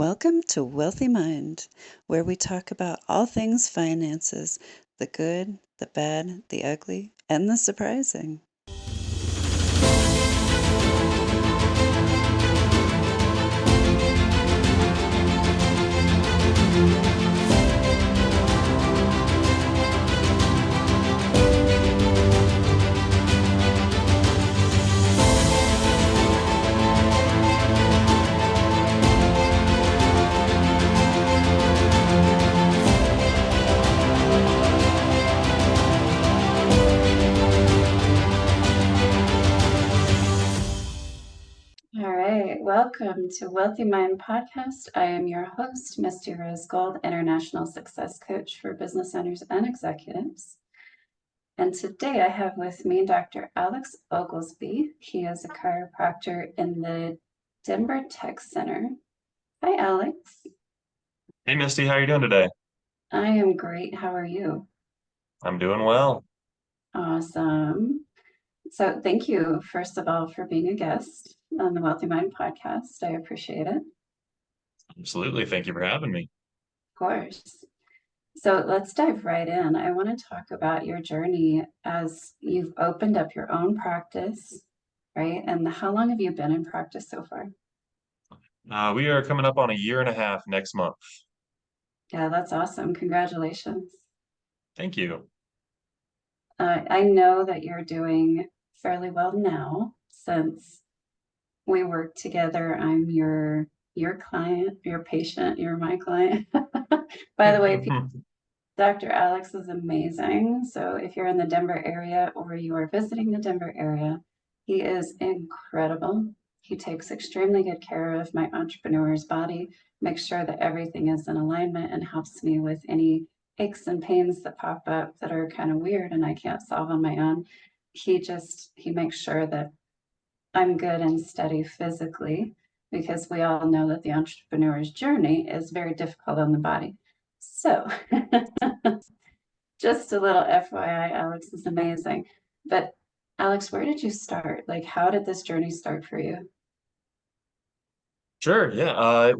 Welcome to Wealthy Mind, where we talk about all things finances, the good, the bad, the ugly, and the surprising. All right, welcome to Wealthy Mind Podcast. I am your host, Misty Rose Gold, International Success Coach for business owners and executives. And today I have with me Dr. Alex Oglesby. He is a chiropractor in the Denver Tech Center. Hi, Alex. Hey Misty, how are you doing today? I am great. How are you? I'm doing well. Awesome. So thank you, first of all, for being a guest on the Wealthy Mind podcast. I appreciate it. Of Absolutely. Thank you for having me. course. So let's dive right in. I want to talk about your journey as you've opened up your own practice, right? And how long have you been in practice so far? We are coming up on a year and a half next month. Yeah, that's awesome. Congratulations. Thank you. I know that you're doing fairly well now since we work together. I'm your client, your patient, you're my client. By the way, Dr. Alex is amazing. So if you're in the Denver area or you are visiting the Denver area, he is incredible. He takes extremely good care of my entrepreneur's body, makes sure that everything is in alignment, and helps me with any aches and pains that pop up that are kind of weird and I can't solve on my own. He makes sure that I'm good and steady physically, because we all know that the entrepreneur's journey is very difficult on the body. So just a little FYI, Alex is amazing. But Alex, where did you start? Like, how did this journey start for you? Sure. Yeah.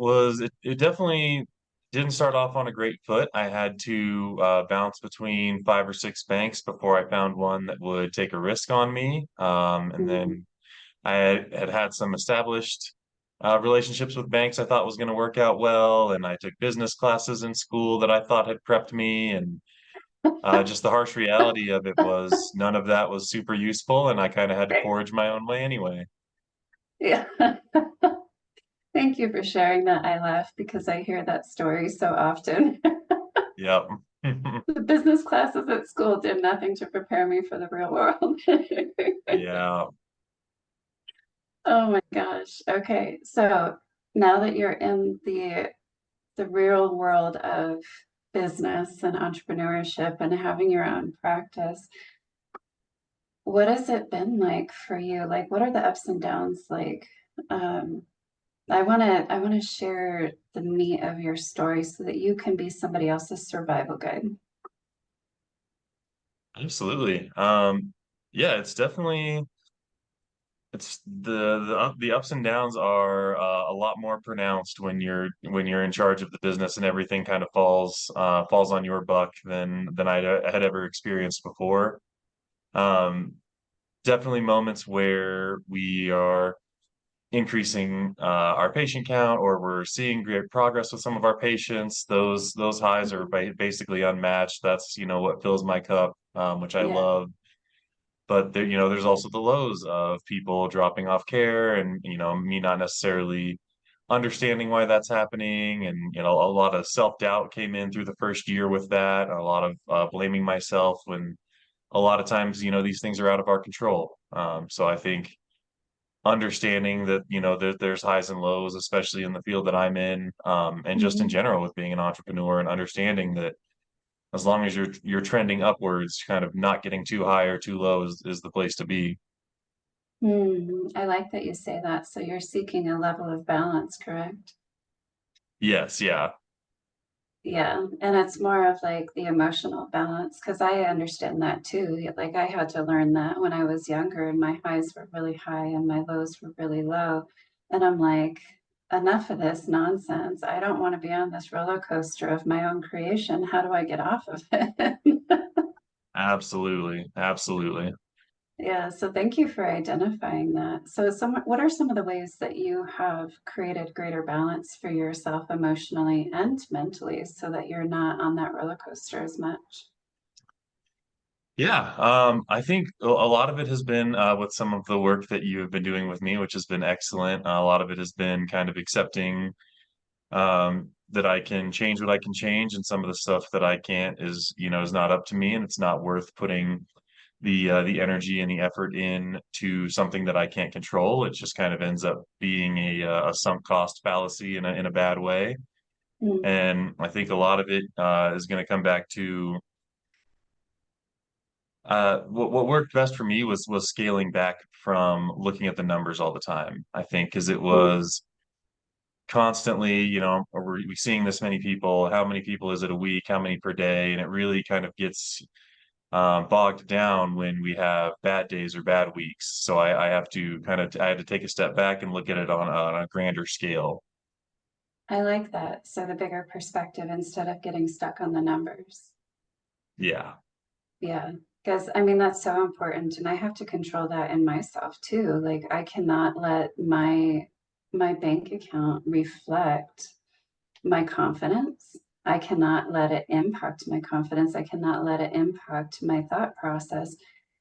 It definitely didn't start off on a great foot. I had to bounce between five or six banks before I found one that would take a risk on me. And Mhm. then I had some established relationships with banks I thought was going to work out well. And I took business classes in school that I thought had prepped me. And just the harsh reality of it was none of that was super useful, and I kind of had to forge my own way anyway. Yeah. Thank you for sharing that. I laugh because I hear that story so often. Yep. The business classes at school did nothing to prepare me for the real world. Yeah. Oh my gosh. Okay. So now that you're in the real world of business and entrepreneurship and having your own practice, what has it been like for you? Like, what are the ups and downs like? Um, I want to share the meat of your story so that you can be somebody else's survival guide. Absolutely. Yeah, it's the ups and downs are a lot more pronounced when you're in charge of the business and everything kind of falls on your buck than I had ever experienced before. Um, Definitely moments where we are increasing our patient count, or we're seeing great progress with some of our patients. Those highs are basically unmatched. That's what fills my cup, which I Yeah. love. But there's also the lows of people dropping off care, and me not necessarily understanding why that's happening, and a lot of self-doubt came in through the first year with that, a lot of blaming myself when a lot of times these things are out of our control. So I think understanding that there's highs and lows, especially in the field that I'm in, and just in Mhm. general with being an entrepreneur, and understanding that as long as you're trending upwards, kind of not getting too high or too low is the place to be. I like that you say that. So you're seeking a level of balance, correct? Yes, yeah. Yeah, and it's more of like the emotional balance because I understand that too. Like I had to learn that when I was younger and my highs were really high and my lows were really low. And I'm like, enough of this nonsense. I don't want to be on this roller coaster of my own creation. How do I get off of it? Absolutely. Absolutely. Yeah, so thank you for identifying that. So, what are some of the ways that you have created greater balance for yourself emotionally and mentally so that you're not on that roller coaster as much? Yeah, I think a lot of it has been with some of the work that you have been doing with me, which has been excellent. A lot of it has been kind of accepting that I can change what I can change, and some of the stuff that I can't is, is not up to me, and it's not worth putting the energy and the effort in to something that I can't control. It just kind of ends up being a sunk cost fallacy in a bad way. Mm, And I think a lot of it is going to come back to what worked best for me was scaling back from looking at the numbers all the time. I think because it mm. was constantly, are we seeing this many people? How many people is it a week? How many per day? And it really kind of gets bogged down when we have bad days or bad weeks. So I have to I had to take a step back and look at it on a grander scale. I like that. So, the bigger perspective instead of getting stuck on the numbers. Yeah. Yeah, because I mean, that's so important. And I have to control that in myself too. Like, I cannot let my bank account reflect my confidence. I cannot let it impact my confidence. I cannot let it impact my thought process.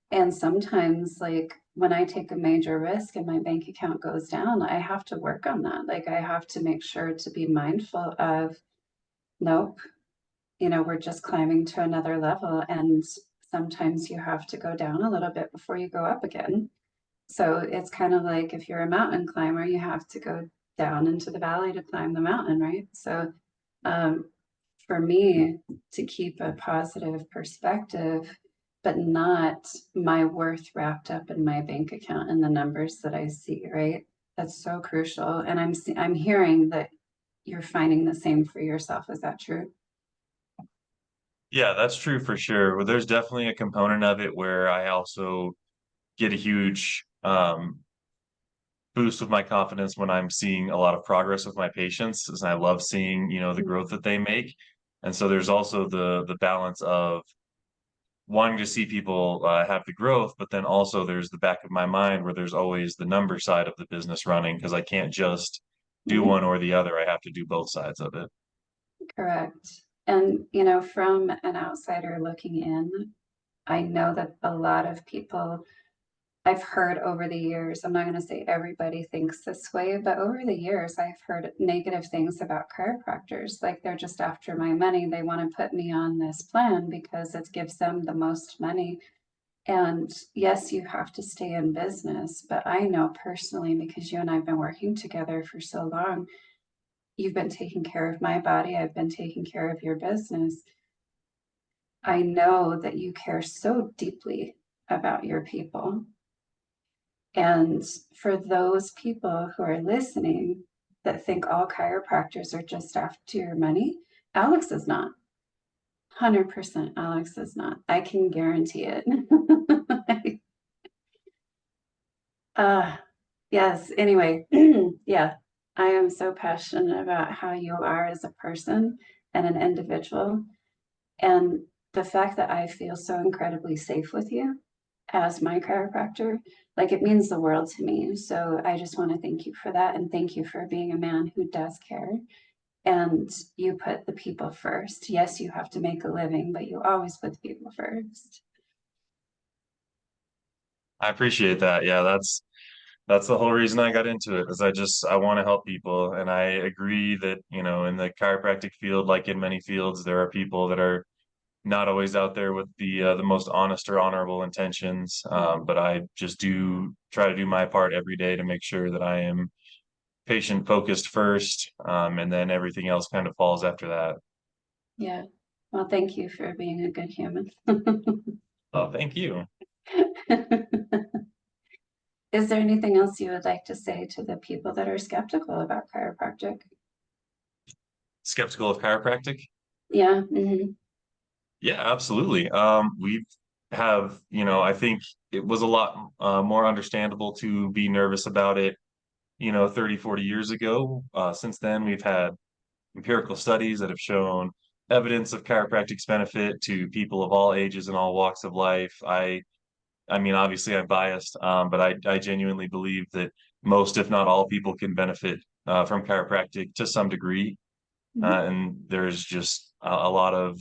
And sometimes, like when I take a major risk and my bank account goes down, I have to work on that. Like, I have to make sure to be mindful of, nope, we're just climbing to another level. And sometimes you have to go down a little bit before you go up again. So it's kind of like if you're a mountain climber, you have to go down into the valley to climb the mountain, right? So um, for me to keep a positive perspective, but not my worth wrapped up in my bank account and the numbers that I see, right? That's so crucial. And I'm hearing that you're finding the same for yourself. Is that true? Yeah, that's true for sure. Well, there's definitely a component of it where I also get a huge boost with my confidence when I'm seeing a lot of progress with my patients, and I love seeing, the growth that they make. And so there's also the balance of wanting to see people have the growth, but then also there's the back of my mind where there's always the number side of the business running because I can't just do Mhm. one or the other. I have to do both sides of it. Correct. And, from an outsider looking in, I know that a lot of people I've heard over the years, I'm not going to say everybody thinks this way, but over the years, I've heard negative things about chiropractors. Like they're just after my money. They want to put me on this plan because it gives them the most money. And yes, you have to stay in business, but I know personally, because you and I've been working together for so long, you've been taking care of my body, I've been taking care of your business. I know that you care so deeply about your people. And for those people who are listening that think all chiropractors are just after your money, Alex is not. 100% Alex is not. I can guarantee it. uh, yes, anyway, yeah, I am so passionate about how you are as a person and an individual. And the fact that I feel so incredibly safe with you as my chiropractor, like it means the world to me. So I just want to thank you for that. And thank you for being a man who does care. And you put the people first. Yes, you have to make a living, but you always put the people first. I appreciate that. Yeah, that's the whole reason I got into it, is I want to help people. And I agree that, in the chiropractic field, like in many fields, there are people that are not always out there with the most honest or honorable intentions. But I just do try to do my part every day to make sure that I am patient focused first, and then everything else kind of falls after that. Yeah. Well, thank you for being a good human. Oh, thank you. Is there anything else you would like to say to the people that are skeptical about chiropractic? Skeptical of chiropractic? Yeah. Mhm. Yeah, absolutely. We I think it was a lot more understandable to be nervous about it 30, 40 years ago. Since then, we've had empirical studies that have shown evidence of chiropractic's benefit to people of all ages and all walks of life. I mean, obviously I'm biased, but I genuinely believe that most, if not all, people can benefit from chiropractic to some degree. Mhm. And there's just a lot of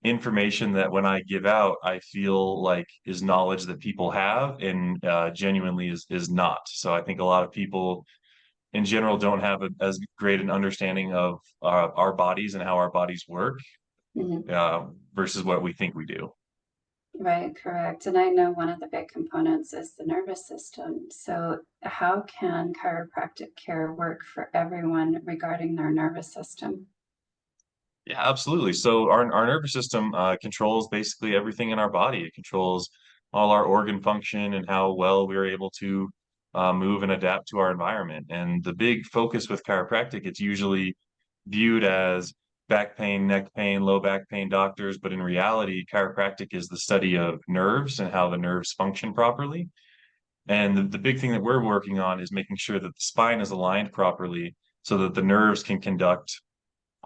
information that when I give out, I feel like is knowledge that people have and genuinely is not. So I think a lot of people in general don't have as great an understanding of our bodies and how our bodies work Mhm. versus what we think we do. Right, correct. And I know one of the big components is the nervous system. So, how can chiropractic care work for everyone regarding their nervous system? Yeah, absolutely. So our nervous system controls basically everything in our body. It controls all our organ function and how well we're able to move and adapt to our environment. And the big focus with chiropractic, it's usually viewed as back pain, neck pain, low back pain doctors, but in reality, chiropractic is the study of nerves and how the nerves function properly. And the big thing that we're working on is making sure that the spine is aligned properly so that the nerves can conduct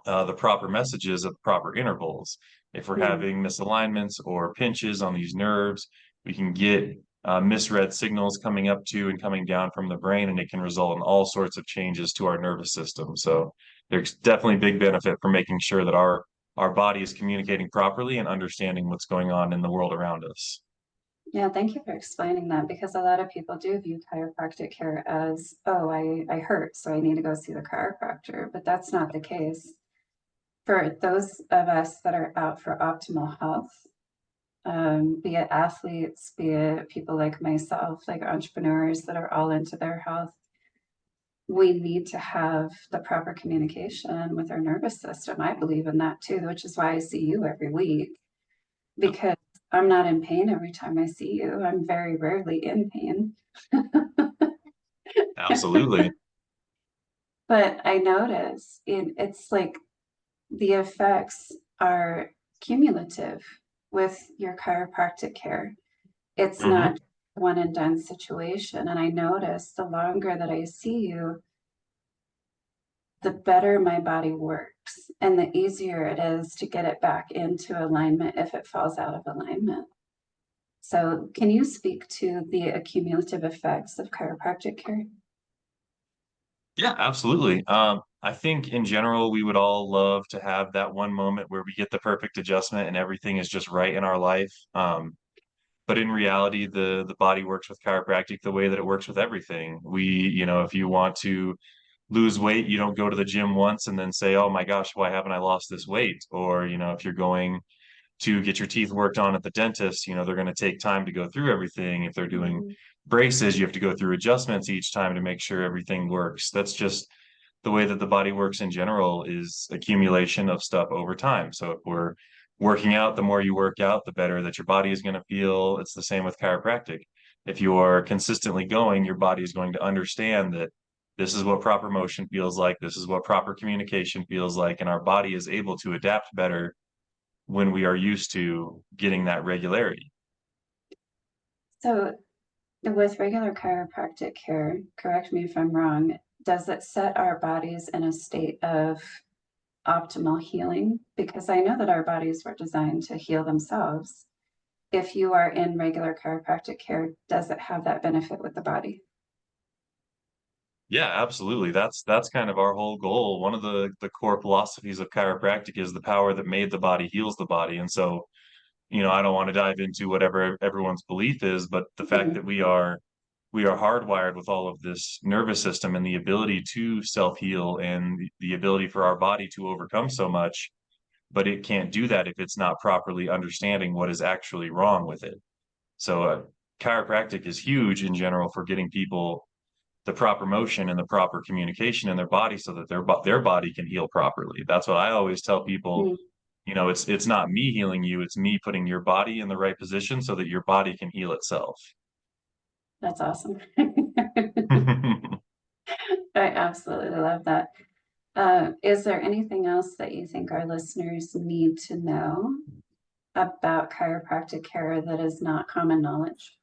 the proper messages at the proper intervals. If we're Mm. having misalignments or pinches on these nerves, we can get misread signals coming up to and coming down from the brain, and it can result in all sorts of changes to our nervous system. So there's definitely big benefit for making sure that our body is communicating properly and understanding what's going on in the world around us. Yeah, thank you for explaining that because a lot of people do view chiropractic care as, oh, I hurt, so I need to go see the chiropractor. But that's not the case. For those of us that are out for optimal health, be it athletes, be it people like myself, like entrepreneurs that are all into their health, we need to have the proper communication with our nervous system. I believe in that too, which is why I see you every week because I'm not in pain every time I see you. I'm very rarely in pain. Absolutely. But I notice it's like the effects are cumulative with your chiropractic care. It's Hmm. not one and done situation. And I notice the longer that I see you, the better my body works and the easier it is to get it back into alignment if it falls out of alignment. So, can you speak to the accumulative effects of chiropractic care? Yeah, absolutely. I think in general, we would all love to have that one moment where we get the perfect adjustment and everything is just right in our life. But in reality, the body works with chiropractic the way that it works with everything. If you want to lose weight, you don't go to the gym once and then say, "Oh my gosh, why haven't I lost this weight?" Or, if you're going to get your teeth worked on at the dentist, they're going to take time to go through everything. If they're doing Mhm. braces, you have to go through adjustments each time to make sure everything works. That's just the way that the body works in general is accumulation of stuff over time. So if we're working out, the more you work out, the better that your body is going to feel. It's the same with chiropractic. If you're consistently going, your body is going to understand that this is what proper motion feels like, this is what proper communication feels like, and our body is able to adapt better when we are used to getting that regularity. So, with regular chiropractic care, correct me if I'm wrong, does it set our bodies in a state of optimal healing? Because I know that our bodies were designed to heal themselves. If you are in regular chiropractic care, does it have that benefit with the body? Yeah, absolutely. That's kind of our whole goal. One of the core philosophies of chiropractic is the power that made the body heals the body. And so, I don't want to dive into whatever everyone's belief is, but the fact Mhm. that we are hardwired with all of this nervous system and the ability to self-heal and the ability for our body to overcome so much, but it can't do that if it's not properly understanding what is actually wrong with it. So, chiropractic is huge in general for getting people the proper motion and the proper communication in their body so that their body can heal properly. That's what I always tell people. Mm, It's not me healing you, it's me putting your body in the right position so that your body can heal itself. that's awesome. I absolutely love that. Is there anything else that you think our listeners need to know about chiropractic care that is not common knowledge?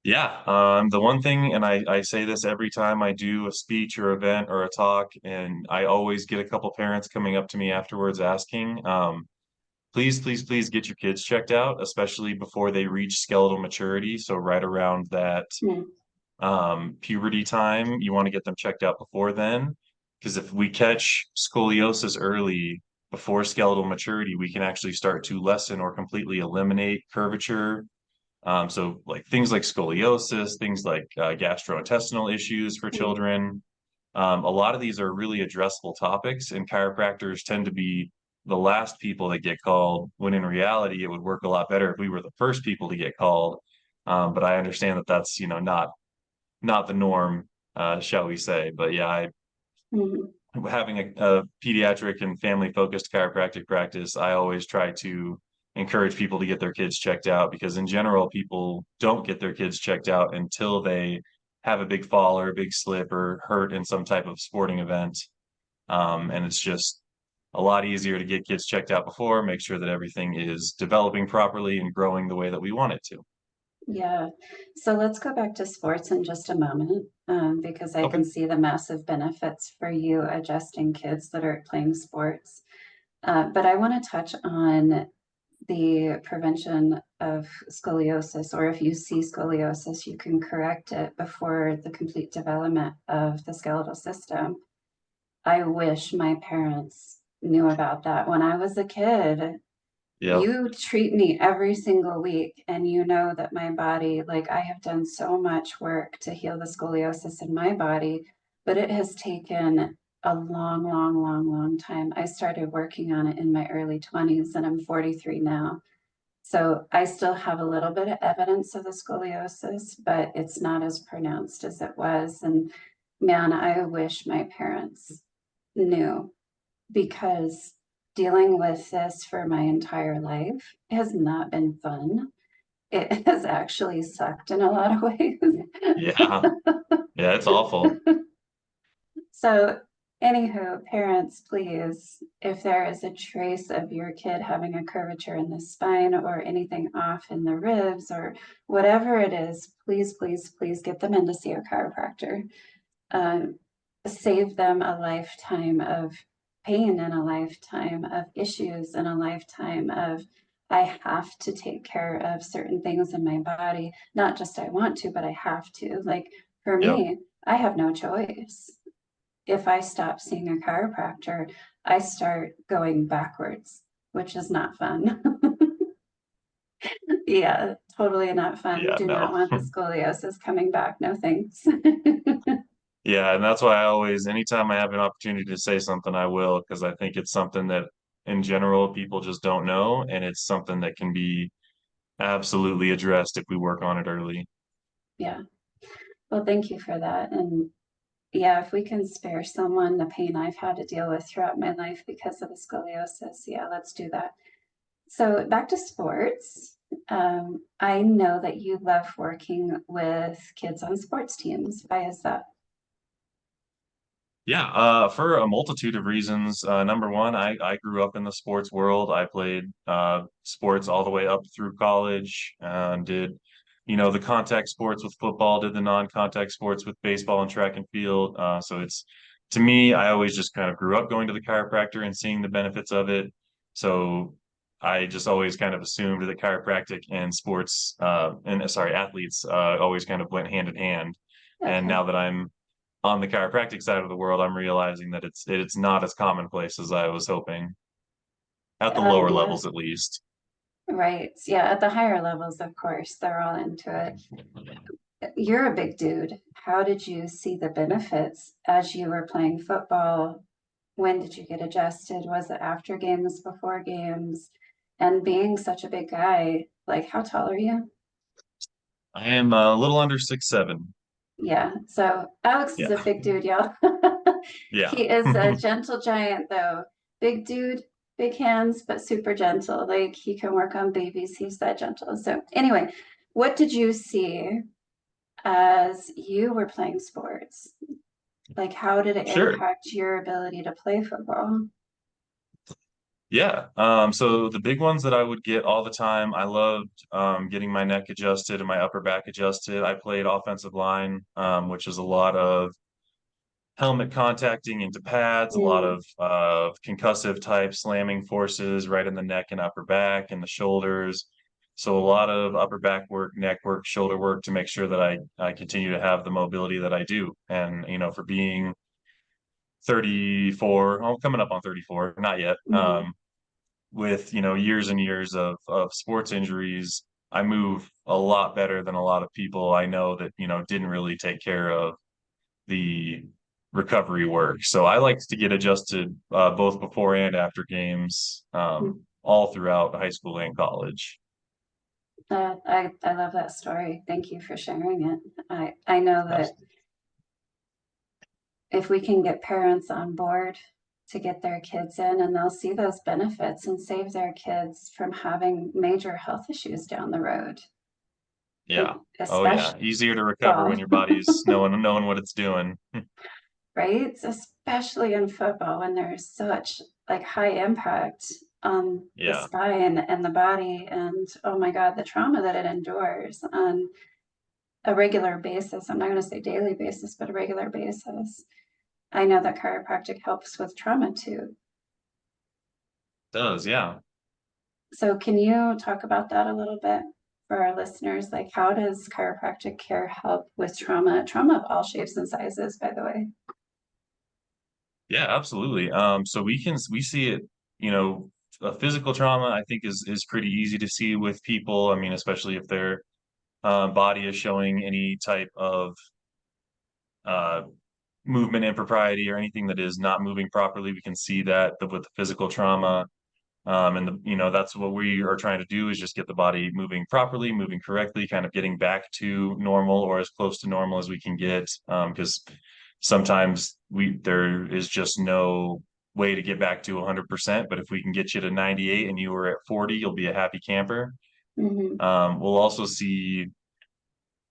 Yeah, the one thing, and I say this every time I do a speech or event or a talk, and I always get a couple parents coming up to me afterwards asking, please, please, please get your kids checked out, especially before they reach skeletal maturity. So right around that Hmm. puberty time, you want to get them checked out before then, because if we catch scoliosis early before skeletal maturity, we can actually start to lessen or completely eliminate curvature, so like things like scoliosis, things like gastrointestinal issues for Hmm. children. A lot of these are really addressable topics, and chiropractors tend to be the last people that get called, when in reality, it would work a lot better if we were the first people to get called. But I understand that that's, not the norm, shall we say. But yeah, Hmm. having a pediatric and family focused chiropractic practice, I always try to encourage people to get their kids checked out because, in general, people don't get their kids checked out until they have a big fall or a big slip or hurt in some type of sporting event. And it's just a lot easier to get kids checked out before, make sure that everything is developing properly and growing the way that we want it to. Yeah. So let's go back to sports in just a moment, because I Okay. can see the massive benefits for you adjusting kids that are playing sports. But I want to touch on the prevention of scoliosis, or if you see scoliosis, you can correct it before the complete development of the skeletal system. I wish my parents knew about that when I was a kid. Yep. You treat me every single week, and you know that my body, like I have done so much work to heal the scoliosis in my body, but it has taken a long, long, long, long time. I started working on it in my early 20s, and I'm 43 now. So I still have a little bit of evidence of the scoliosis, but it's not as pronounced as it was. And man, I wish my parents knew, because dealing with this for my entire life has not been fun. It has actually sucked in a lot of ways. Yeah. Yeah, it's awful. So, anywho, parents, please, if there is a trace of your kid having a curvature in the spine or anything off in the ribs or whatever it is, please, please, please get them in to see a chiropractor. um, Save them a lifetime of pain and a lifetime of issues and a lifetime of I have to take care of certain things in my body. Not just I want to, but I have to. Like for Yep. me, I have no choice. If I stop seeing a chiropractor, I start going backwards, which is not fun. Yeah, totally not fun. Yeah, Do not no. want the scoliosis coming back. No thanks. Yeah, and that's why I always, anytime I have an opportunity to say something, I will, because I think it's something that in general people just don't know, and it's something that can be absolutely addressed if we work on it early. Yeah. Well, thank you for that. And yeah, if we can spare someone the pain I've had to deal with throughout my life because of the scoliosis, yeah, let's do that. So back to sports. I know that you love working with kids on sports teams. Why is that? Yeah, for a multitude of reasons. Number one, I grew up in the sports world. I played sports all the way up through college and did, the contact sports with football, did the non-contact sports with baseball and track and field. So it's, to me, I always just kind of grew up going to the chiropractor and seeing the benefits of it. So I just always kind of assumed that chiropractic and sports, and sorry, athletes, always kind of went hand in hand. And Okay. now that I'm on the chiropractic side of the world, I'm realizing that it's not as commonplace as I was hoping, at the lower Yeah, levels at least. right. Yeah, at the higher levels, of course, they're all into it. You're a big dude. How did you see the benefits as you were playing football? When did you get adjusted? Was it after games, before games? And being such a big guy, like how tall are you? I am a little under 6'7". Yeah. So Alex is Yeah. a big dude, y'all. Yeah. He is a gentle giant though. Big dude, big hands, but super gentle. Like he can work on babies. He's that gentle. So anyway, what did you see as you were playing sports? Like how did it Sure. impact your ability to play football? Yeah. So the big ones that I would get all the time, I loved getting my neck adjusted and my upper back adjusted. I played offensive line, which is a lot of helmet contacting into pads, a lot Mm, of concussive type slamming forces right in the neck and upper back and the shoulders. So a lot of upper back work, neck work, shoulder work to make sure that I continue to have the mobility that I do. And, for being 34, oh, coming up on 34, not yet. mm. With, years and years of sports injuries, I move a lot better than a lot of people I know that, didn't really take care of the recovery work. So I like to get adjusted both before and after games, all throughout high school and college. I love that story. Thank you for sharing it. I know that if we can get parents on board to get their kids in, and they'll see those benefits and save their kids from having major health issues down the road, like Yeah. Oh especially yeah. Easier to recover when football, your body's knowing what it's doing. right? Especially in football when there's such like high impact on the Yeah. spine and the body, and oh my God, the trauma that it endures on a regular basis. I'm not going to say daily basis, but a regular basis. I know that chiropractic helps with trauma too. Does, yeah. So can you talk about that a little bit for our listeners? Like, how does chiropractic care help with trauma? Trauma of all shapes and sizes, by the way. Yeah, absolutely. So we see it, a physical trauma I think is pretty easy to see with people. I mean, especially if their body is showing any type of uh movement impropriety or anything that is not moving properly, we can see that with the physical trauma. And that's what we are trying to do is just get the body moving properly, moving correctly, kind of getting back to normal or as close to normal as we can get. Because sometimes there is just no way to get back to 100%. But if we can get you to 98 and you were at 40, you'll be a happy camper. Mm-hmm. We'll also see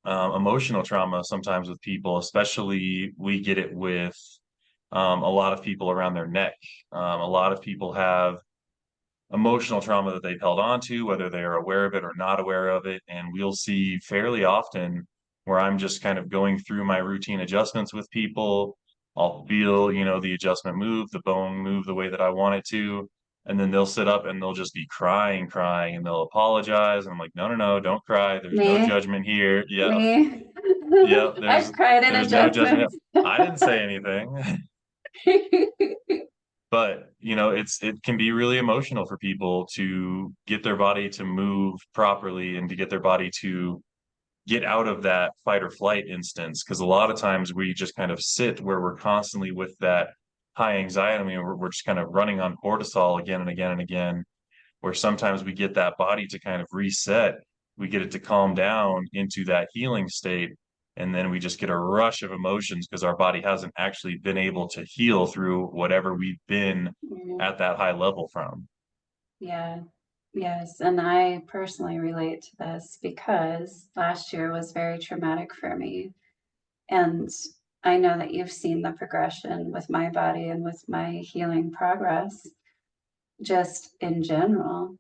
emotional trauma sometimes with people, especially we get it with a lot of people around their neck. A lot of people have emotional trauma that they've held on to, whether they are aware of it or not aware of it. And we'll see fairly often where I'm just kind of going through my routine adjustments with people. I'll feel, the adjustment move, the bone move the way that I want it to. And then they'll sit up and they'll just be crying, crying, and they'll apologize. And I'm like, no, no, no, don't cry. There's no Me, judgment here. Yeah. me. Yeah. I've cried in There's no judgment. adjustments. I didn't say anything. But it can be really emotional for people to get their body to move properly and to get their body to get out of that fight or flight instance, because a lot of times we just kind of sit where we're constantly with that high anxiety. I mean, we're just kind of running on cortisol again and again and again, where sometimes we get that body to kind of reset, we get it to calm down into that healing state, and then we just get a rush of emotions because our body hasn't actually been able to heal through whatever we've been Mm, at that high level from. yeah, yes. And I personally relate to this because last year was very traumatic for me. And I know that you've seen the progression with my body and with my healing progress, just in general,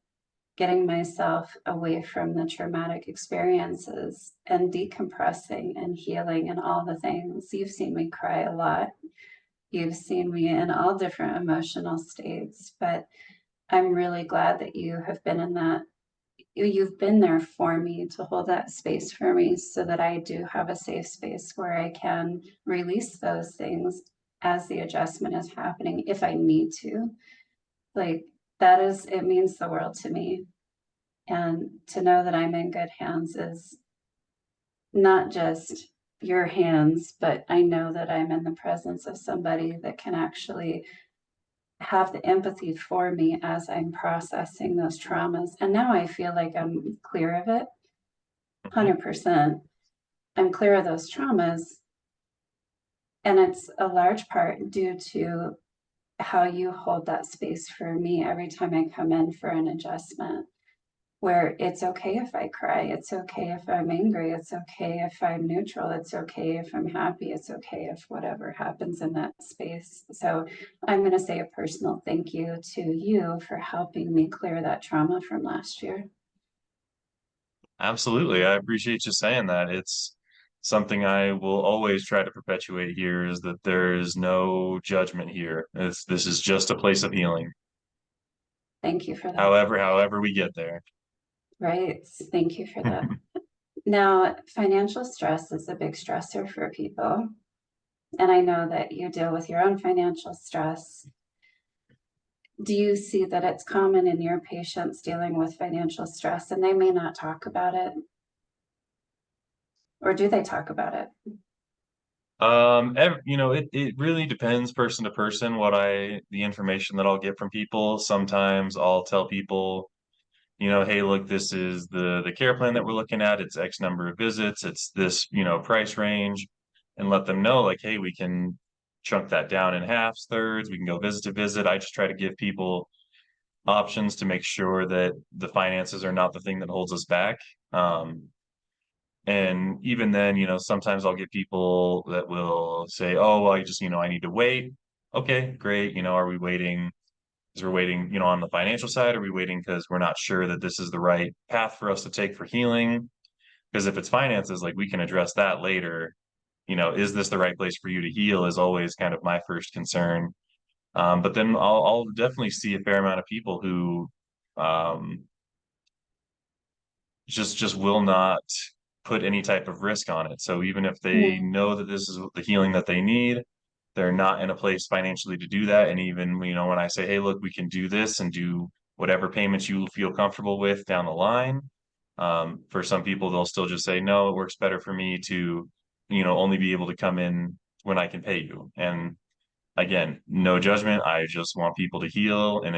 getting myself away from the traumatic experiences and decompressing and healing and all the things. You've seen me cry a lot. You've seen me in all different emotional states, but I'm really glad that you have been in that. You've been there for me to hold that space for me so that I do have a safe space where I can release those things as the adjustment is happening if I need to. Like it means the world to me. And to know that I'm in good hands is not just your hands, but I know that I'm in the presence of somebody that can actually have the empathy for me as I'm processing those traumas. And now I feel like I'm clear of it, Mhm. 100%. I'm clear of those traumas. And it's a large part due to how you hold that space for me every time I come in for an adjustment. where it's okay if I cry, it's okay if I'm angry, it's okay if I'm neutral, it's okay if I'm happy, it's okay if whatever happens in that space. So I'm going to say a personal thank you to you for helping me clear that trauma from last year. Absolutely. I appreciate you saying that. It's something I will always try to perpetuate here is that there is no judgment here. This is just a place of healing. Thank you for that. However we get there. Right. Thank you for that. Now, financial stress is a big stressor for people. And I know that you deal with your own financial stress. Do you see that it's common in your patients dealing with financial stress and they may not talk about it? Or do they talk about it? It really depends person to person the information that I'll get from people. Sometimes I'll tell people, hey, look, this is the care plan that we're looking at. It's X number of visits. It's this, price range, and let them know, like, hey, we can chunk that down in halves, thirds. We can go visit to visit. I just try to give people options to make sure that the finances are not the thing that holds us back. And even then, sometimes I'll get people that will say, oh, well, I need to wait. Okay, great. Are we waiting? Because we're waiting, on the financial side? Are we waiting because we're not sure that this is the right path for us to take for healing? Because if it's finances, like we can address that later. Is this the right place for you to heal is always kind of my first concern. But then I'll definitely see a fair amount of people who um, just will not put any type of risk on it. So even if they Mm, know that this is the healing that they need, they're not in a place financially to do that. And even, when I say, hey, look, we can do this and do whatever payments you feel comfortable with down the line. For some people, they'll still just say, no, it works better for me to, only be able to come in when I can pay you. And again, no judgment. I just want people to heal. And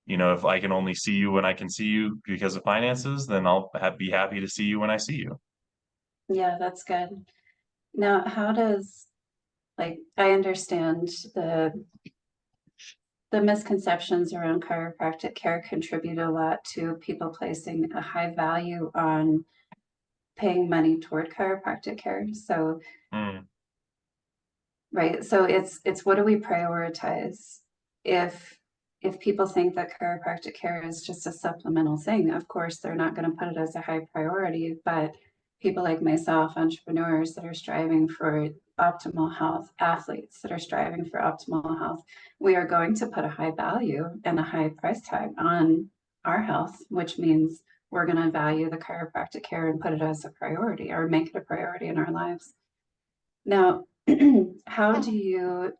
if I can only see you when I can see you because of finances, then be happy to see you when I see you. yeah, that's good. Now, how does, like, I understand the misconceptions around chiropractic care contribute a lot to people placing a high value on paying money toward chiropractic care. So, Mm. right. So it's what do we prioritize? If if people think that chiropractic care is just a supplemental thing, of course they're not going to put it as a high priority, but people like myself, entrepreneurs that are striving for optimal health, athletes that are striving for optimal health, we are going to put a high value and a high price tag on our health, which means we're going to value the chiropractic care and put it as a priority or make it a priority in our lives. Now, how do you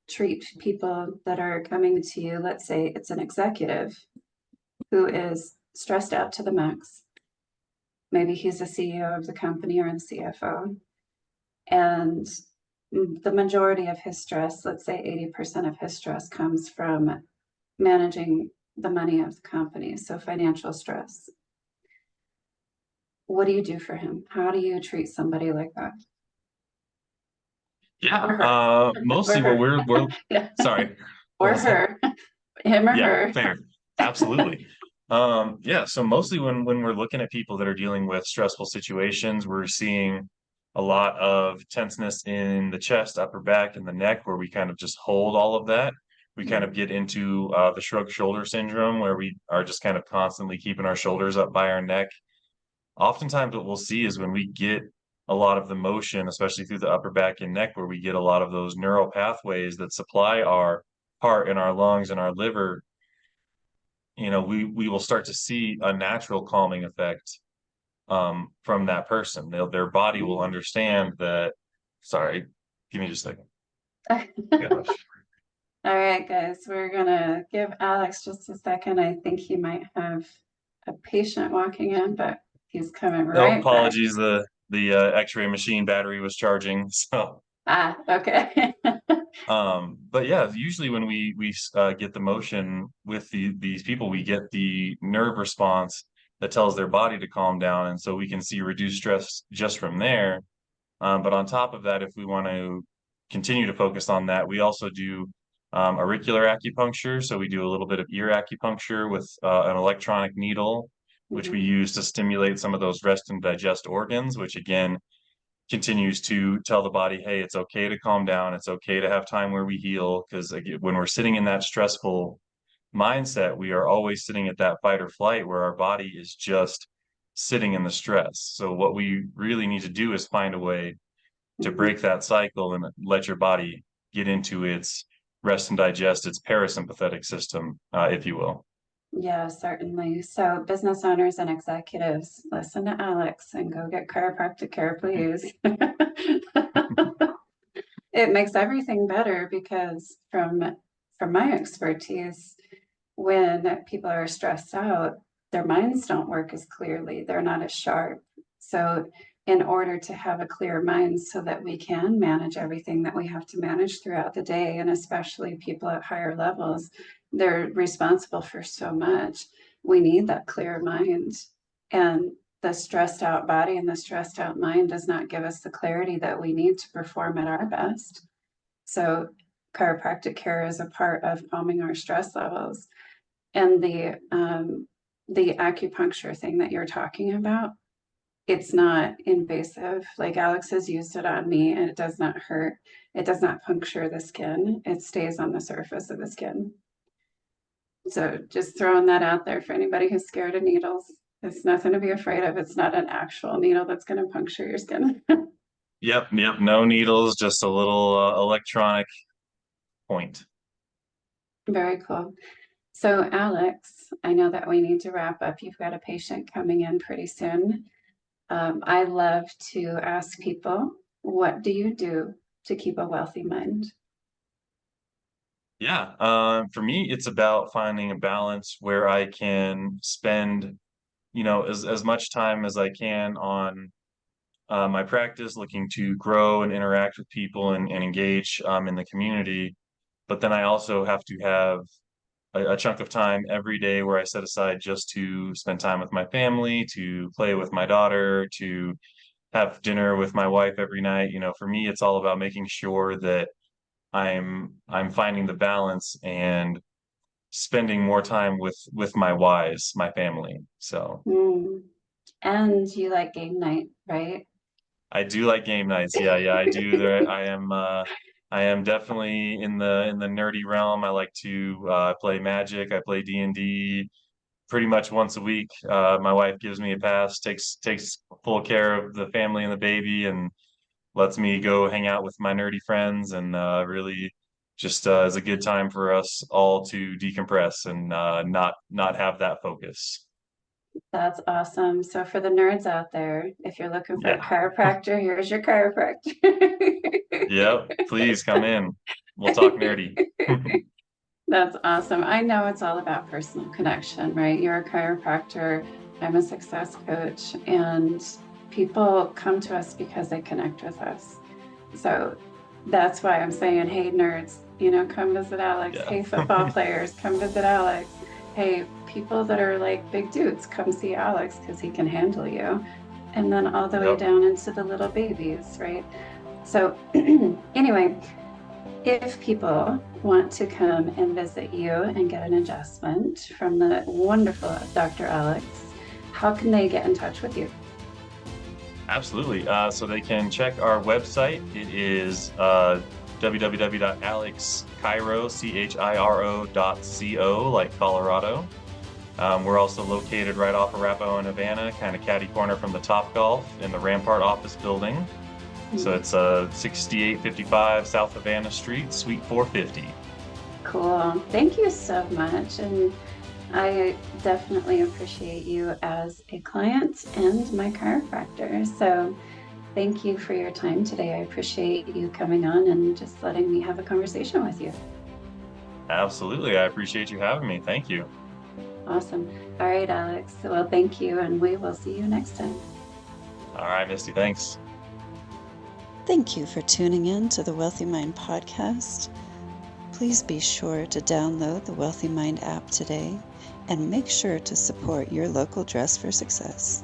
treat people that are coming to you? Let's say it's an executive who is stressed out to the max. Maybe he's the CEO of the company or the CFO. And the majority of his stress, let's say 80% of his stress, comes from managing the money of the company. So financial stress. What do you do for him? How do you treat somebody like that? Yeah. Or her? Or Mostly what her. we're Yeah. sorry. What Or was that? her. Him or Yeah, her. fair. Absolutely. Yeah, so mostly when we're looking at people that are dealing with stressful situations, we're seeing a lot of tenseness in the chest, upper back, and the neck, where we kind of just hold all of that. We kind of Mm, get into the shrug shoulder syndrome, where we are just kind of constantly keeping our shoulders up by our neck. Oftentimes, what we'll see is when we get a lot of the motion, especially through the upper back and neck, where we get a lot of those neural pathways that supply our heart and our lungs and our liver, we will start to see a natural calming effect from that person. Their body will mm. understand that. Sorry, give me just a second. Gosh. All right, guys, we're gonna give Alex just a second. I think he might have a patient walking in, but he's coming No right back. apologies. The X-ray machine battery was charging, so. Ah, okay. But yeah, usually when we get the motion with these people, we get the nerve response that tells their body to calm down, and so we can see reduced stress just from there. But on top of that, if we want to continue to focus on that, we also do auricular acupuncture. So we do a little bit of ear acupuncture with an electronic needle which we Mhm. use to stimulate some of those rest and digest organs, which again continues to tell the body, hey, it's okay to calm down. It's okay to have time where we heal. Because when we're sitting in that stressful mindset, we are always sitting at that fight or flight where our body is just sitting in the stress. So what we really need to do is find a way to Mhm. break that cycle and let your body get into its rest and digest, its parasympathetic system, if you will. Yeah, certainly. So business owners and executives, listen to Alex and go get chiropractic care, please. It makes everything better because from my expertise, when people are stressed out, their minds don't work as clearly. They're not as sharp. So in order to have a clear mind so that we can manage everything that we have to manage throughout the day, and especially people at higher levels, they're responsible for so much. We need that clear mind. And the stressed out body and the stressed out mind does not give us the clarity that we need to perform at our best. So chiropractic care is a part of calming our stress levels. And the acupuncture thing that you're talking about, it's not invasive. Like Alex has used it on me and it does not hurt. It does not puncture the skin. It stays on the surface of the skin. So just throwing that out there for anybody who's scared of needles. It's nothing to be afraid of. It's not an actual needle that's going to puncture your skin. Yep, yep. No needles, just a little electronic point. Very cool. So Alex, I know that we need to wrap up. You've got a patient coming in pretty soon. I love to ask people, what do you do to keep a wealthy mind? Yeah, for me, it's about finding a balance where I can spend, as much time as I can on my practice, looking to grow and interact with people and engage in the community. But then I also have to have a chunk of time every day where I set aside just to spend time with my family, to play with my daughter, to have dinner with my wife every night. For me, it's all about making sure that I'm finding the balance and spending more time with my whys, my family. So Mm. And you like game night, right? I do like game nights. Yeah, yeah, I do. There, I am definitely in the nerdy realm. I like to play Magic. I play D&D pretty much once a week. My wife gives me a pass, takes full care of the family and the baby, and lets me go hang out with my nerdy friends, and really just is a good time for us all to decompress and not have that focus. That's awesome. So for the nerds out there, if you're looking for a Yeah. chiropractor, here's your chiropractor. Yep. Please come in. We'll talk nerdy. That's awesome. I know it's all about personal connection, right? You're a chiropractor, I'm a success coach, and people come to us because they connect with us. So that's why I'm saying, hey, nerds, come visit Alex. Yeah. Hey, football players, come visit Alex. Hey, people that are like big dudes, come see Alex because he can handle you. And then all the way Yep. down into the little babies, right? So, anyway, if people want to come and visit you and get an adjustment from the wonderful Dr. Alex, how can they get in touch with you? Absolutely. So they can check our website. It is www.alexchiro.co, like Colorado. We're also located right off of Arapahoe and Havana, kind of catty corner from the Top Golf in the Rampart office building. So it's 6855 South Havana Street, Suite 450. Cool. Thank you so much. And I definitely appreciate you as a client and my chiropractor. So thank you for your time today. I appreciate you coming on and just letting me have a conversation with you. Absolutely. I appreciate you having me. Thank you. Awesome. All right, Alex. Well, thank you, and we will see you next time. All right, Misty. Thanks. Thank you for tuning in to the Wealthy Mind podcast. Please be sure to download the Wealthy Mind app today and make sure to support your local Dress for Success.